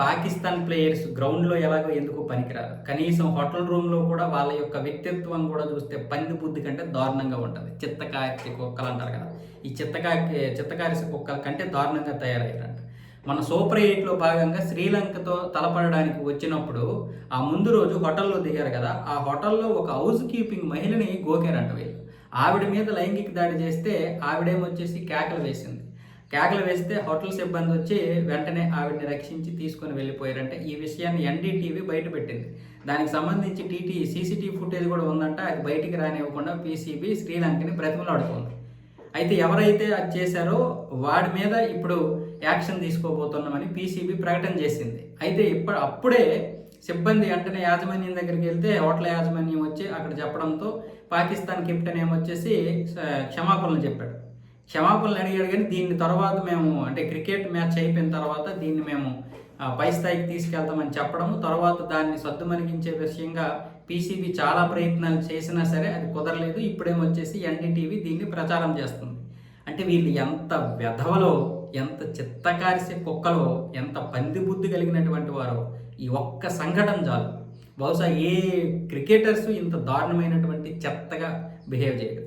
Pakistan players గ్రౌండ్‌లో ఎలాగో ఎందుకు పనికిరారు. కనీసం హోటల్ రూమ్‌లో కూడా వాళ్ళ యొక్క వ్యక్తిత్వం కూడా చూస్తే పంది బుద్ధి కంటే దారుణంగా ఉంటది. చిత్తకార్తె కుక్కలంటారు కదా! ఈ చిత్తకారిసి కుక్కల కంటే దారుణంగా తయారయ్యారంట. మన సూపర్ 8లో భాగంగా శ్రీలంకతో తలపడడానికి వచ్చినప్పుడు ఆ ముందు రోజు హోటల్‌లో దిగారు కదా! ఆ హోటల్‌లో ఒక హౌస్ కీపింగ్ మహిళని గోకారంట వీళ్ళు. ఆవిడ మీద లైంగిక దాడి చేస్తే ఆవిడేమొచ్చేసి కేకలు వేసింది. కేకలు వేస్తే హోటల్ సిబ్బంది వచ్చి వెంటనే ఆవిడని రక్షించి తీసుకొని వెళ్ళిపోయారంటే ఈ విషయాన్ని ఎన్‌డీటీవీ బయటపెట్టింది. దానికి సంబంధించి సీసీటీవీ ఫుటేజ్ కూడా ఉందంట. అది బయటికి రానివ్వకుండా పీసీబీ శ్రీలంకని బ్రతిమలాడుతోంది. అయితే ఎవరైతే అది చేశారో వాడి మీద ఇప్పుడు యాక్షన్ తీసుకోబోతున్నామని పీసీబీ ప్రకటన చేసింది. అయితే అప్పుడే సిబ్బంది వెంటనే యాజమాన్యం దగ్గరికి వెళ్తే హోటల్ యాజమాన్యం వచ్చి అక్కడ చెప్పడంతో పాకిస్తాన్ కెప్టెన్ ఏమొచ్చేసి క్షమాపణలు చెప్పాడు. క్షమాపణలు అడిగాడు కానీ దీని తర్వాత మేము అంటే క్రికెట్ మ్యాచ్ అయిపోయిన తర్వాత దీన్ని మేము పై స్థాయికి తీసుకెళ్తామని చెప్పడము, తర్వాత దాన్ని సద్దుమణిగించే విషయంగా పీసీబీ చాలా ప్రయత్నాలు చేసినా సరే అది కుదరలేదు. ఇప్పుడేమొచ్చేసి ఎన్‌డీటీవీ దీన్ని ప్రచారం చేస్తుంది. అంటే వీళ్ళు ఎంత వెధవలో, ఎంత చిత్తకారిసే కుక్కలో, ఎంత పంది బుద్ధి కలిగినటువంటి వారో ఈ ఒక్క సంఘటన చాలు బహుశా ఏ క్రికెటర్స్ ఇంత దారుణమైనటువంటి చెత్తగా బిహేవ్ చేయరు.